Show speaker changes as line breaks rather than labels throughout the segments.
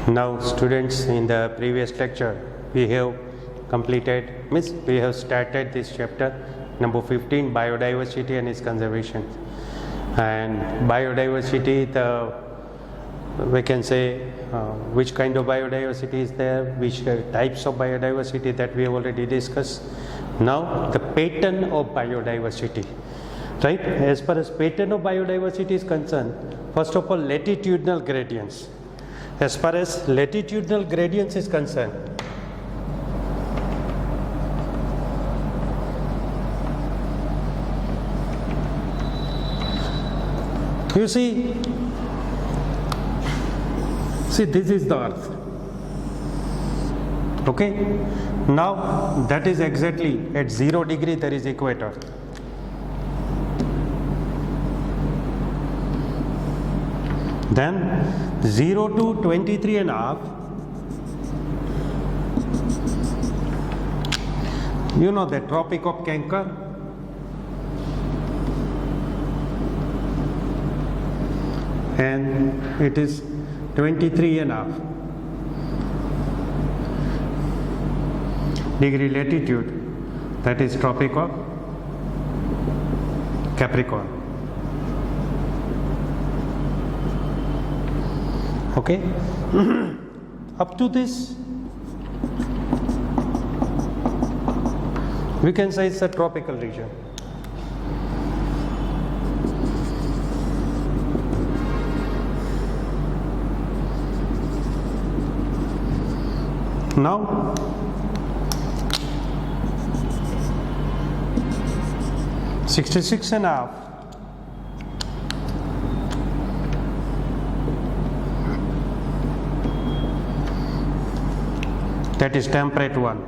Now students, in the previous lecture we have we have started this chapter number 15, biodiversity and its conservation. And biodiversity, we can say which kind of biodiversity is there, which types of biodiversity, that we have already discussed. Now the pattern of biodiversity, right? As far as pattern of biodiversity is concerned, first of all, latitudinal gradients. As far as latitudinal gradients is concerned, you see this is the earth, okay? Now that is exactly at 0 degree there is equator. Then 0 to 23.5, you know the Tropic of Cancer, and it is 23.5 degree latitude, that is Tropic of Capricorn. Okay. Up to this we can say it's a tropical region. Now sixty-six and a half, that is temperate one.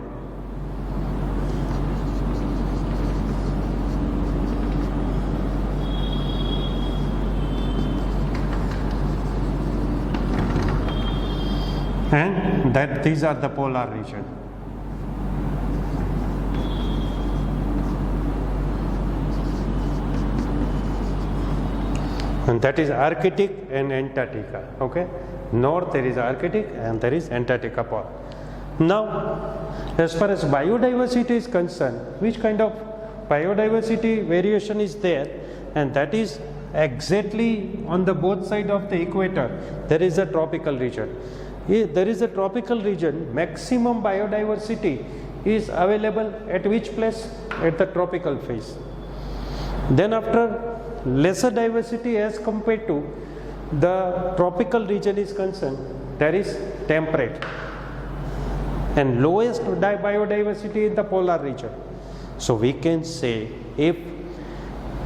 And that these are the polar region. And that is Arctic and Antarctica, okay? North there is Arctic and there is Antarctica pole. Now, as far as biodiversity is concerned, which kind of biodiversity variation is there? And that is exactly on the both side of the equator, there is a tropical region. There is a tropical region, maximum biodiversity is available at which place? At the tropical phase. Then after, lesser diversity as compared to the tropical region is concerned, there is temperate. And lowest biodiversity in the polar region. So we can say if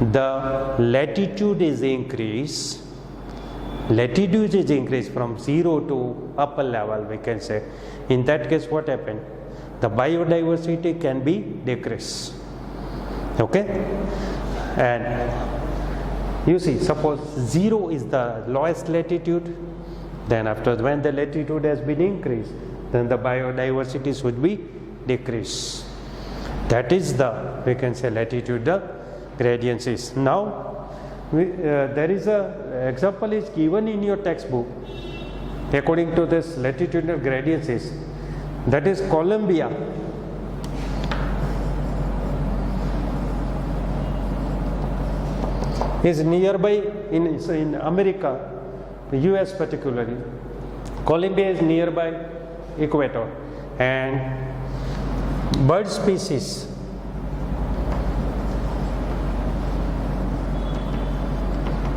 the latitude is increased from 0 to upper level, we can say, in that case what happened? The biodiversity can be decreased, okay? And you see, suppose 0 is the lowest latitude, then after when the latitude has been increased, then the biodiversity should be decreased. That is the, we can say, latitudinal gradients is. Now there is a example is given in your textbook according to this latitudinal gradients is, that is Colombia. Is nearby in America, US particularly. Colombia is nearby equator, and bird species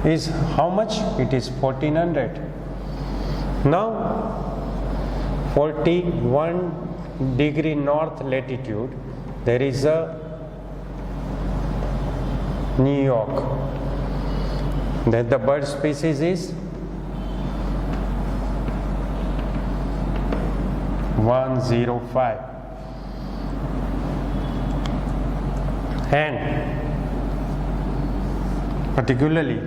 is how much? It is 1400. Now 41 degree north latitude, there is a New York. Then the bird species is 105. And particularly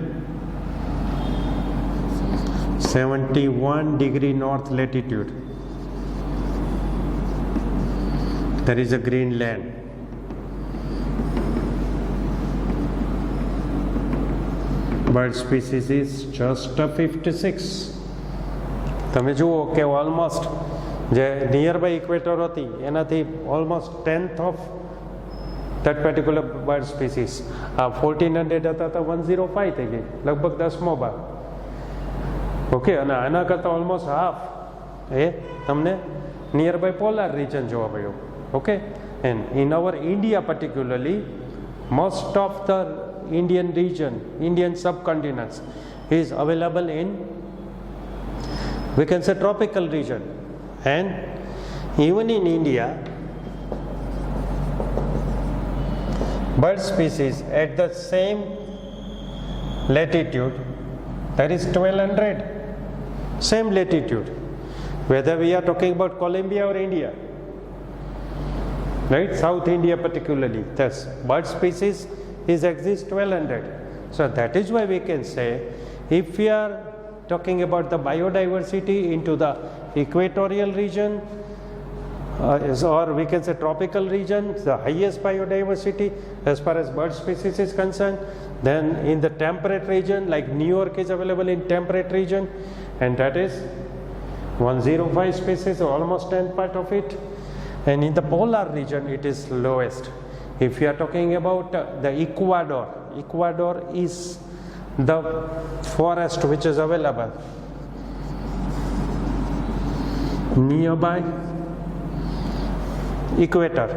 71 degree north latitude, there is a Greenland. bird species is just a 56. તમે જુઓ કે almost જે near by equator હતી એનાથી almost 10th of that particular bird species. 1400 હતા તો 105 થઈ ગઈ, લગભગ 10મો ભાગ. ઓકે, અને આના કરતાં ઓલમોસ્ટ હાફ એ તમને નિયર બાય પોલાર રિજન જોવા મળ્યું. Okay, and in our India particularly most of the Indian region, Indian subcontinents is available in, we can say, tropical region. And even in India, bird species at the same latitude, that is 1200, same latitude, whether we are talking about Colombia or India, right, South India particularly, thus bird species is exist 1200. So that is why we can say, if we are talking about the biodiversity into the equatorial region, or we can say tropical region, the highest biodiversity as far as bird species is concerned. Then in the temperate region, like New York is available in temperate region, and that is 105 species, almost 10 part of it. And in the polar region, it is lowest. If you are talking about the Ecuador, Ecuador is the forest which is available nearby equator,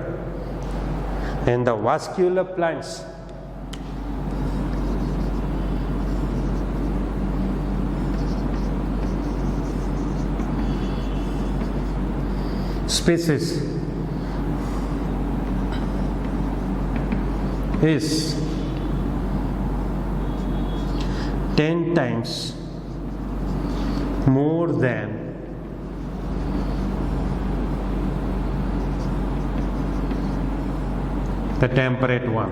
and the vascular plants species is 10 times more than the temperate one.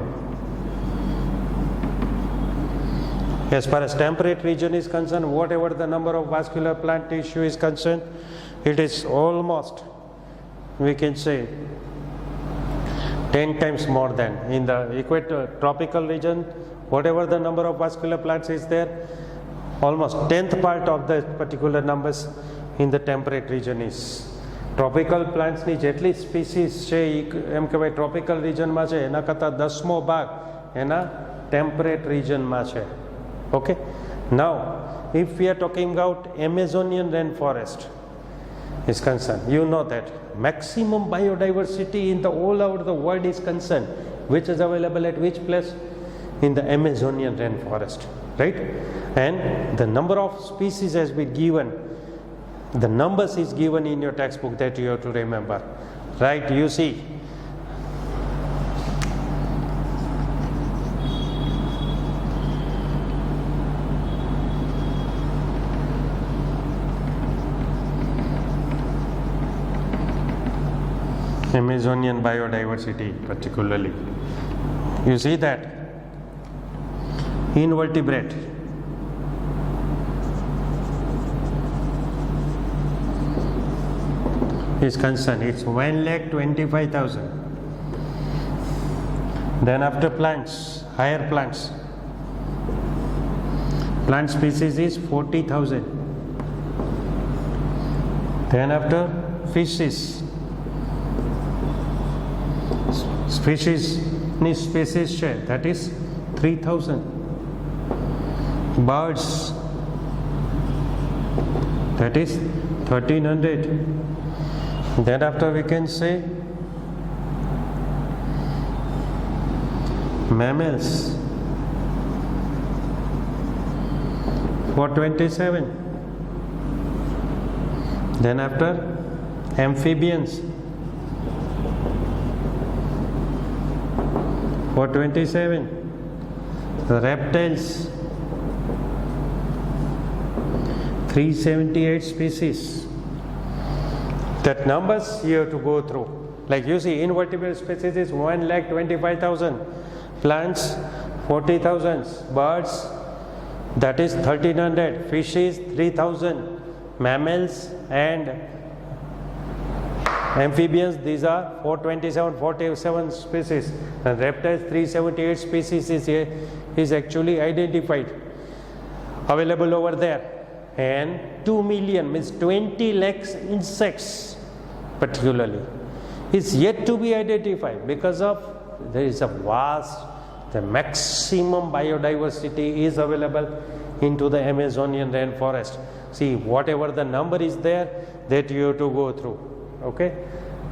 As far as temperate region is concerned, whatever the number of vascular plant tissue is concerned, it is almost, we can say, 10 times more than in the equator tropical region. Whatever the number of vascular plants is there, almost 10th part of the particular numbers in the temperate region is. Tropical પ્લાન્ટ્સની જેટલી species છે એ એમ કહેવાય tropical રિજનમાં છે, એના કરતાં 10મો ભાગ એના temperate રિજનમાં છે. Okay, now if we are talking about Amazonian rain forest is concerned, you know that maximum biodiversity in the all over the world is concerned, which is available at which place? In the Amazonian rainforest, right? And the number of species has been given, the numbers is given in your textbook, that you have to remember, right? You see, Amazonian biodiversity particularly, you see that invertebrate is concerned, it's 1,25,000. Then after plants, higher plants, plant species is 40,000. Then after fishes, species share, that is 3,000. Birds, that is 1,300. Then after we can say mammals, 427. Then after amphibians, 427. The reptiles, 378 species. That numbers you have to go through. Like you see, invertebrate species is 1,25,000. Plants, 40,000. Birds, that is 1,300. Fishes, 3,000. Mammals and amphibians, these are 427 species. And reptiles, 378 species is actually identified, available over there. and 2 million means 20 lakhs insects particularly is yet to be identified because of there is a vast, the maximum biodiversity is available into the Amazonian rainforest. See, whatever the number is there that you have to go through, okay,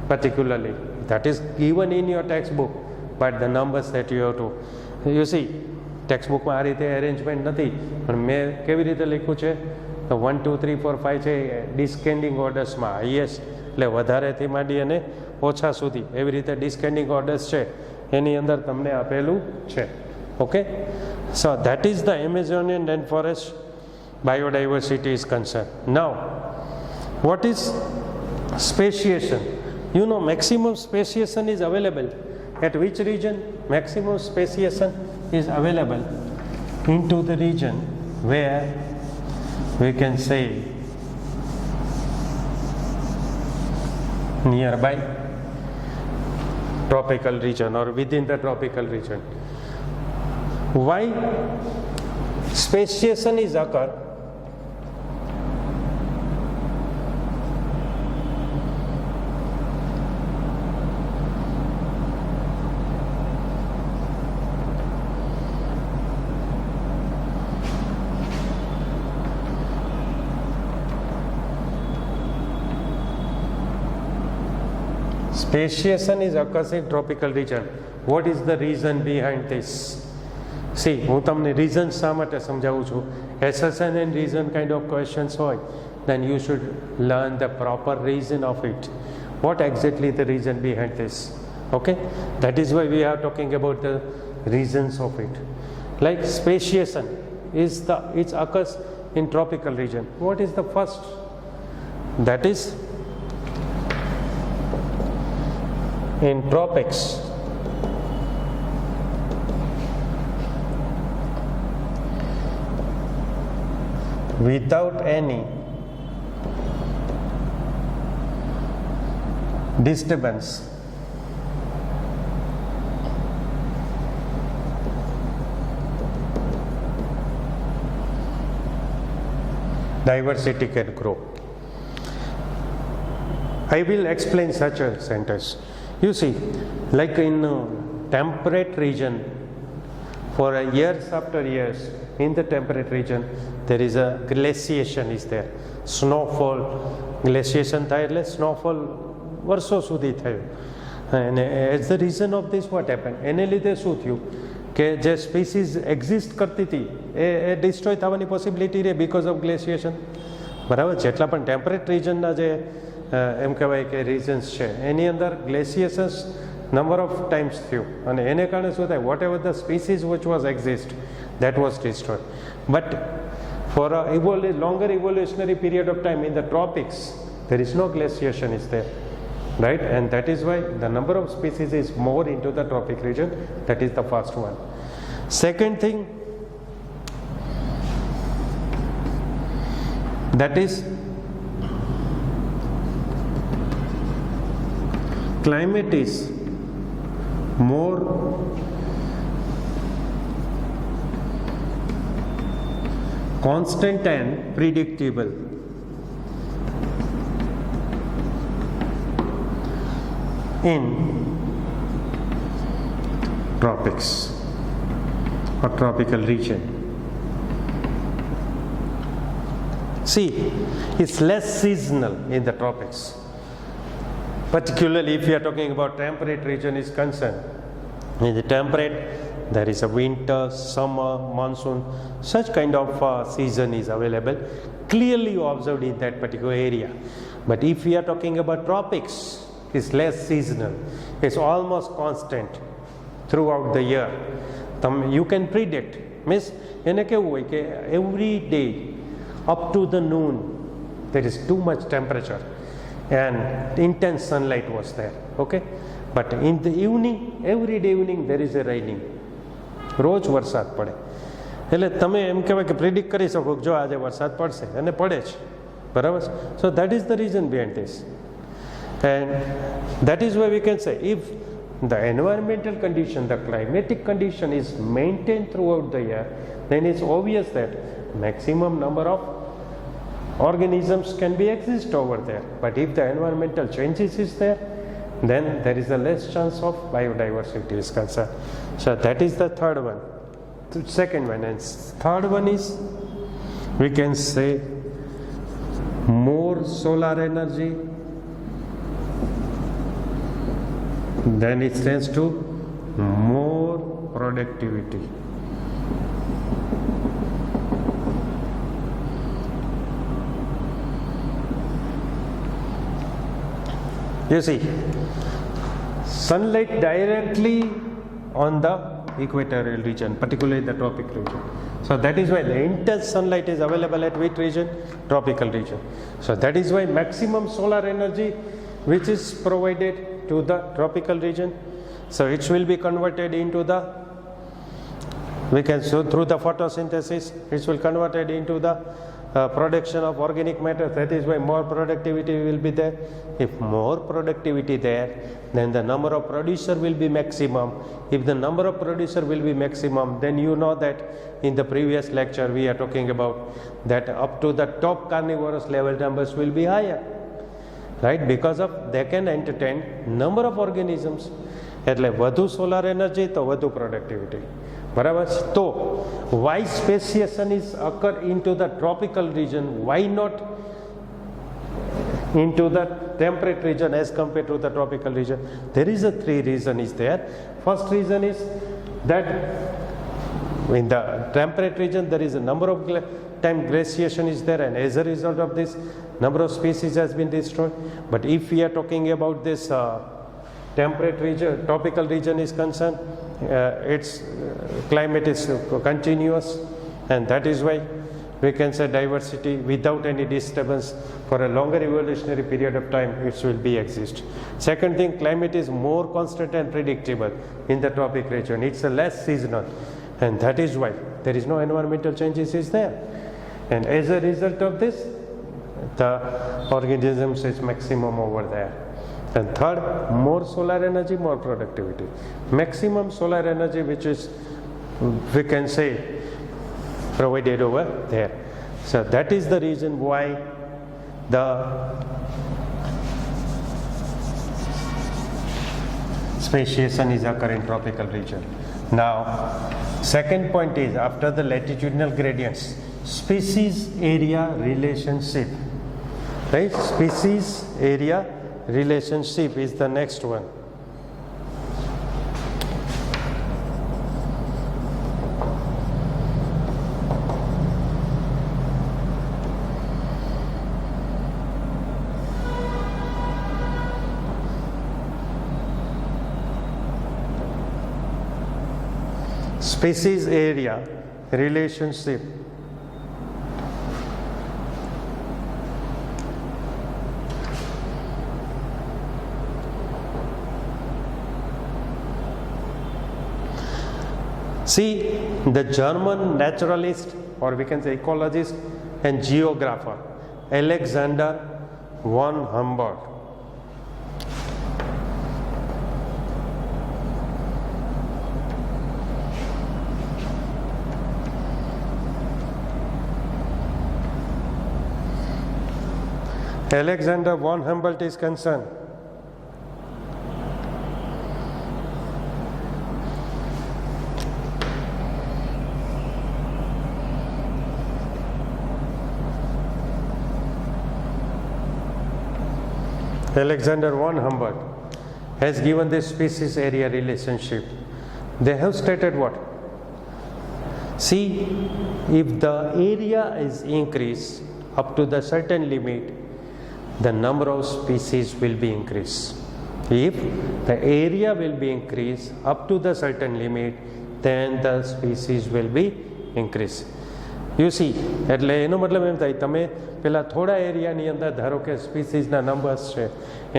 particularly that is given in your textbook, but the numbers that you have to, you see, ટેક્સ્ટબુકમાં આ રીતે arrangement નથી, પણ મેં કેવી રીતે લખ્યું છે તો 1 2 3 4 5 છે ડિસ્કેન્ડિંગ ઓર્ડર્સમાં હાઈએસ્ટ એટલે વધારેથી માંડી અને ઓછા સુધી એવી રીતે ડિસ્કેન્ડિંગ ઓર્ડર્સ છે એની અંદર તમને આપેલું છે. Okay, so that is the Amazonian rain forest biodiversity is concerned. Now, what is speciation? You know, maximum speciation is available at which region? Maximum speciation is available into the region where we can say nearby tropical region or within the tropical region. Why speciation is occur? Speciation is occurs in tropical region. What is the reason behind this? See, હું તમને reason શા માટે સમજાવું છું. Assertion and reason kind of questions હોય, then you should learn the proper reason of it. What exactly the reason behind this? Okay, that is why we are talking about the reasons of it. Like speciation is it occurs in tropical region. What is the first? That is in tropics. Without any disturbance diversity can grow. I will explain such a sentence. You see, like in temperate region, for years after years, in the temperate region, there is a glaciation is there. Snowfall, glaciation થાય એટલે snowfall વર્ષો સુધી થયું. And as the reason of this, what happened? એને લીધે શું થયું કે જે સ્પીસીઝ એક્ઝિસ્ટ કરતી હતી એ ડિસ્ટ્રોય થવાની પોસિબિલિટી રહે બીકોઝ ઓફ ગ્લેશિએશન. બરાબર, જેટલા પણ ટેમ્પરેટ રિજનના જે એમ કહેવાય કે રીજન્સ છે એની અંદર ગ્લેશિએશન્સ નંબર ઓફ ટાઈમ્સ થયું અને એને કારણે શું થાય, whatever the species which was exist that was destroyed. But for a longer evolutionary period of time in the tropics, there is no glaciation is there, right? And that is why the number of species is more into the tropic region. That is the first one. Second thing, that is climate is more constant and predictable in tropics or tropical region. See, it's less seasonal in the tropics, particularly if you are talking about temperate region is concerned. In the temperate, there is a winter, summer, monsoon, such kind of season is available, clearly observed in that particular area. But if we are talking about tropics, it's less seasonal, it's almost constant throughout the year. You can predict, means એને કેવું હોય કે every day up to the noon there is too much temperature and intense sunlight was there, okay? But in the evening, every day evening there is a raining. રોજ વરસાદ પડે એટલે તમે એમ કહેવાય કે પ્રિડિક્ટ કરી શકો કે જો આજે વરસાદ પડશે અને પડે છે, બરાબર. So that is the reason behind this and that is why we can say if the environmental condition, the climatic condition is maintained throughout the year, then it's obvious that maximum number of organisms can be exist over there, but if the environmental changes is there, then there is a less chance of biodiversity is concerned. So that is the third one. The second one, and third one is, we can say, more solar energy, then it tends to more productivity. You see, sunlight directly on the equatorial region, particularly the tropic region. So that is why the intense sunlight is available at which region? Tropical region. So that is why maximum solar energy which is provided to the tropical region, so it will be converted into the, we can so through the photosynthesis, it will converted into the production of organic matter. That is why more productivity will be there. If more productivity there, then the number of producer will be maximum. If the number of producer will be maximum, then you know that in the previous lecture we are talking about that up to the top carnivorous level numbers will be higher, right? Because of they can entertain number of organisms. એટલે વધુ solar energy તો વધુ productivity. બરાબર. તો why speciation is occur into the tropical region, why not into the temperate region as compared to the tropical region? There is a three reason is there. First reason is that in the temperate region there is a number of time glaciation is there, and as a result of this number of species has been destroyed. But if we are talking about this temperate region, tropical region is concerned, its climate is continuous, and that is why we can say diversity without any disturbance for a longer evolutionary period of time it will be exist. Second thing, climate is more constant and predictable in the tropic region. It's a less seasonal, and that is why there is no environmental changes is there, and as a result of this the organisms is maximum over there. And third, more solar energy, more productivity. Maximum solar energy which is, we can say, provided over there. So that is the reason why the speciation is occurring in tropical region. Now, second point is, after the latitudinal gradients, species area relationship. Right? Species area relationship is the next one. Species area relationship. See, the German naturalist, or we can say ecologist and geographer, Alexander von Humboldt, Alexander von Humboldt is concerned. Alexander von Humboldt has given this species area relationship. They have stated what? See, if the area is increased up to the certain limit, the number of species will be increased. If the area will be increased up to the certain limit, then the species will be increased. You see, એટલે એનો મતલબ એમ થાય તમે પેલા થોડા એરિયાની અંદર ધારો કે સ્પીસીસના નંબર્સ છે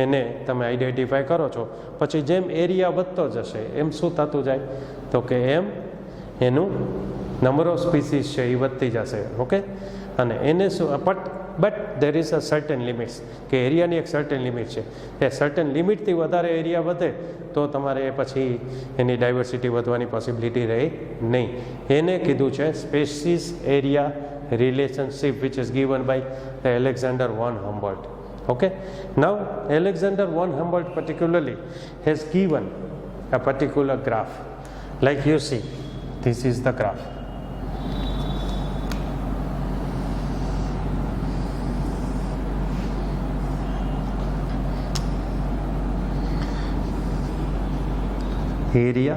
એને તમે આઈડેન્ટિફાય કરો છો, પછી જેમ એરિયા વધતો જશે એમ શું થતું જાય તો કે એમ એનું નંબર ઓફ સ્પીસીસ છે એ વધતી જશે. ઓકે, અને એને શું but there is a certain limits, કે એરિયાની એક સર્ટન લિમિટ છે. એ સર્ટન લિમિટથી વધારે એરિયા વધે તો તમારે પછી એની ડાયવર્સિટી વધવાની પોસિબિલિટી રહે નહીં. એને કીધું છે spaces area relationship which is given by Alexander von Humboldt. Okay, now Alexander von Humboldt particularly has given a particular graph, like you see, this is the graph. Area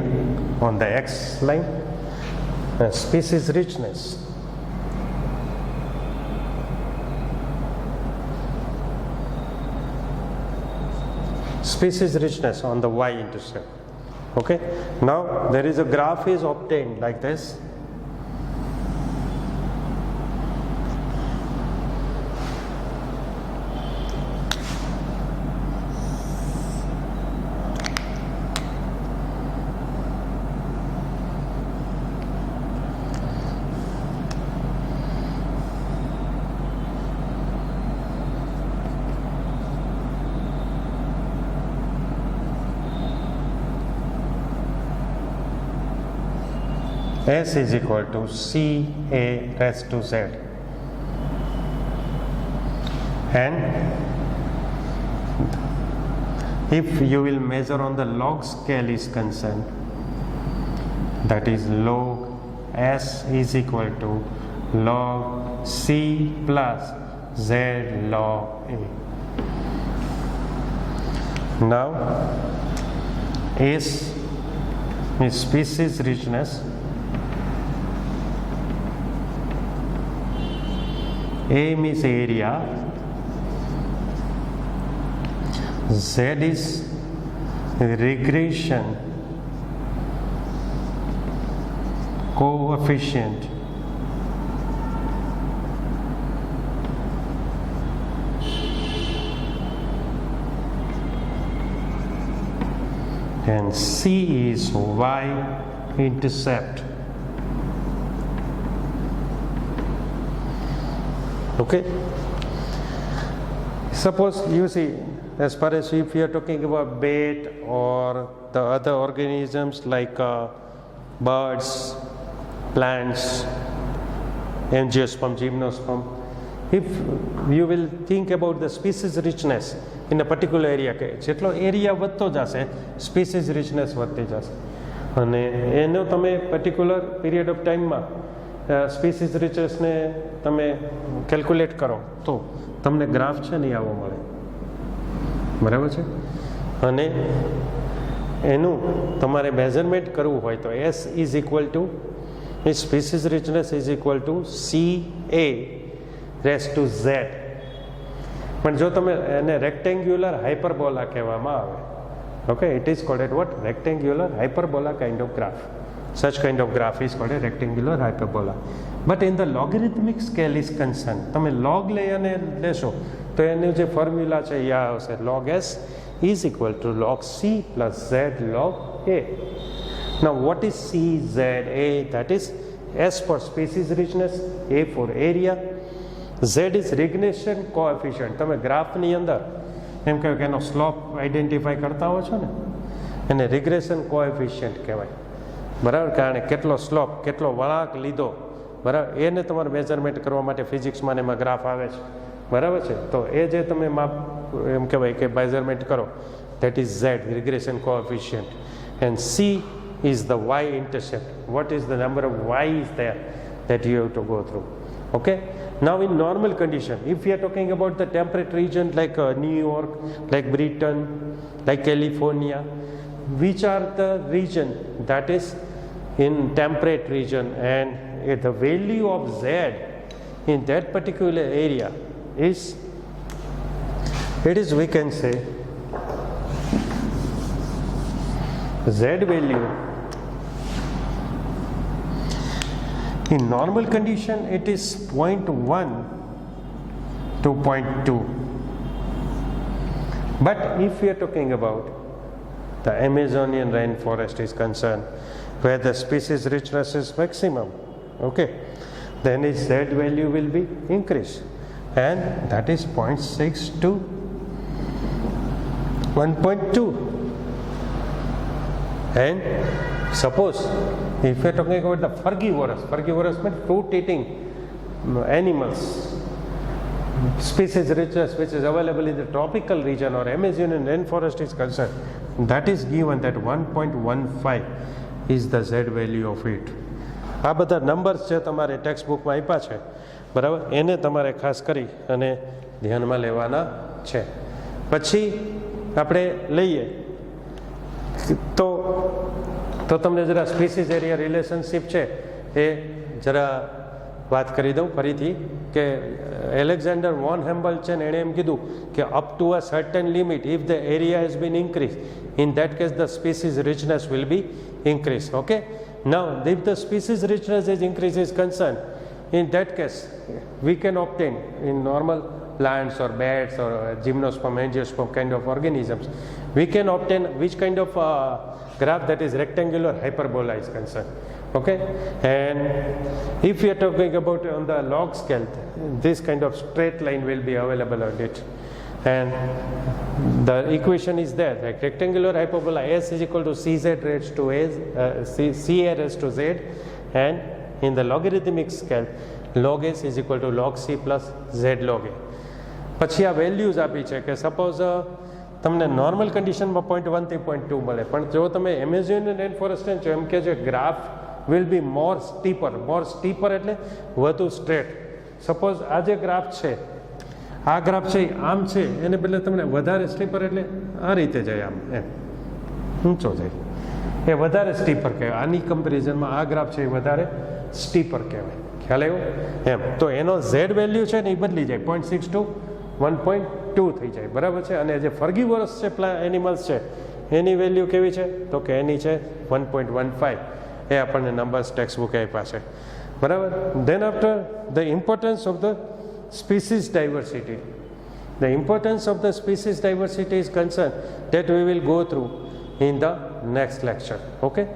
on the x line, species richness. Species richness on the y-intercept. Okay, now there is a graph is obtained like this. S is equal to C A raised to Z, and if you will measure on the log scale is concerned, that is log S is equal to log C plus Z log A. Now S is species richness, A is area, Z is regression coefficient, and C is y-intercept. Okay, suppose you see, as far as if you are talking about bait or the other organisms like birds, plants, angiosperm, gymnosperm, if you will think about the species richness in a particular area, કે જેટલો area વધતો જશે species richness વધતી જશે, અને એનો તમે particular period of ટાઈમમાં સ્પીસીસ richnessને તમે કેલ્ક્યુલેટ કરો તો તમને ગ્રાફ છે ને આવો મળે, બરાબર છે. અને એનું તમારે મેઝરમેન્ટ કરવું હોય તો S is equal to species richness is equal to CA raise to Z. પણ જો તમે એને રેક્ટેન્ગ્યુલર હાઇપરબોલા કહેવામાં આવે, okay, it is called at what, rectangular hyperbola kind of graph. Such kind of graph is called a rectangular hyperbola. But in the logarithmic scale is concerned, તમે log લઈ અને લેશો તો એનું જે ફોર્મ્યુલા છે એ આવશે, log S is equal to log C plus Z log A. Now what is C, Z, A? That is S for species richness, A for area, Z is regression coefficient. તમે ગ્રાફની અંદર એમ કહ્યું કે એનો slope identify કરતા હો છો ને, એને રિગ્રેશન કોએફિશિયન્ટ કહેવાય, બરાબર, કારણ કેટલો સ્લોપ, કેટલો વળાંક લીધો, બરાબર, એને તમારે મેઝરમેન્ટ કરવા માટે ફિઝિક્સમાં એમાં ગ્રાફ આવે છે, બરાબર છે. તો એ જે તમે માપ એમ કહેવાય કે મેઝરમેન્ટ કરો, that is Z, regression coefficient, and C is the y-intercept. What is the number of y is there that you have to go through. Okay, now in normal condition, if we are talking about the temperate region like New York, like Britain, like California, which are the region that is in temperate region, and the value of Z in that particular area is, it is, we can say, Z value in normal condition it is 0.1 to 0.2, but if we are talking about the Amazonian rainforest is concerned, where the species richness is maximum, okay, then its Z value will be increased, and that is 0.6 to 1.2. And suppose if we are talking about the frugivorous means fruit eating animals, species richness which is available in the tropical region or Amazonian rainforest is concerned, that is given that 1.15 is the Z value of it. આ બધા numbers જે તમારે text બુકમાં આપ્યા છે બરાબર, એને તમારે ખાસ કરી અને ધ્યાનમાં લેવાના છે. પછી આપણે લઈએ તો તમને જરા સ્પીસીસ એરિયા રિલેશનશિપ છે એ જરા વાત કરી દઉં ફરીથી કે એલેક્ઝાન્ડર વોન હેમ્બલ્ટન એણે એમ કીધું કે up to a certain limit if the area has been increase in that case the species richness will be increase. Okay, now if the species richness is increase is concerned, in that case we can obtain in normal plants or bats or gymnosperm, angiosperm kind of organisms, we can obtain which kind of graph that is rectangular hyperbola is concerned. Okay, and if we are talking about on the log scale, this kind of straight line will be available on it, and the equation is there like rectangular hyperbola s is equal to cz raised to a ca raised to z, and in the logarithmic scale log s is equal to log c plus z log a. પછી આ values આપી છે કે suppose તમને normal કન્ડિશનમાં 0.1 થી 0.2 મળે, પણ જો તમે એમેઝોનિયન રેન ફોરેસ્ટ છો એમ કે જે graph will be more steeper એટલે વધુ સ્ટ્રેટ. સપોઝ આ જે ગ્રાફ છે, આ ગ્રાફ છે આમ છે, એને બદલે તમને વધારે સ્ટીપર એટલે આ રીતે જાય, આમ એમ ઊંચો જાય, એ વધારે સ્ટીપર કહેવાય. આની કમ્પેરિઝનમાં આ ગ્રાફ છે એ વધારે સ્ટીપર કહેવાય. ખ્યાલ આવ્યો એમ? તો એનો ઝેડ વેલ્યુ છે ને એ બદલી જાય, 0.6 to 1.2 થઈ જાય, બરાબર છે. અને જે ફર્ગીવોરસ છે એનિમલ્સ છે એની વેલ્યુ કેવી છે તો કે એની છે 1.15. એ આપણને નંબર્સ ટેક્સ્ટ બુકે આપ્યા છે, બરાબર. Than after the importance of the species diversity. The importance of the species diversity is concerned that we will go through in the next lecture. Okay,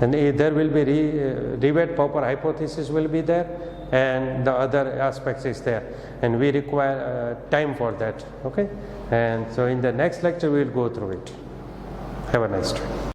and there will be Rietveld-Popper hypothesis will be there, and the other aspects is there, and we require time for that. Okay, and so in the next lecture we will go through it. Have a nice day.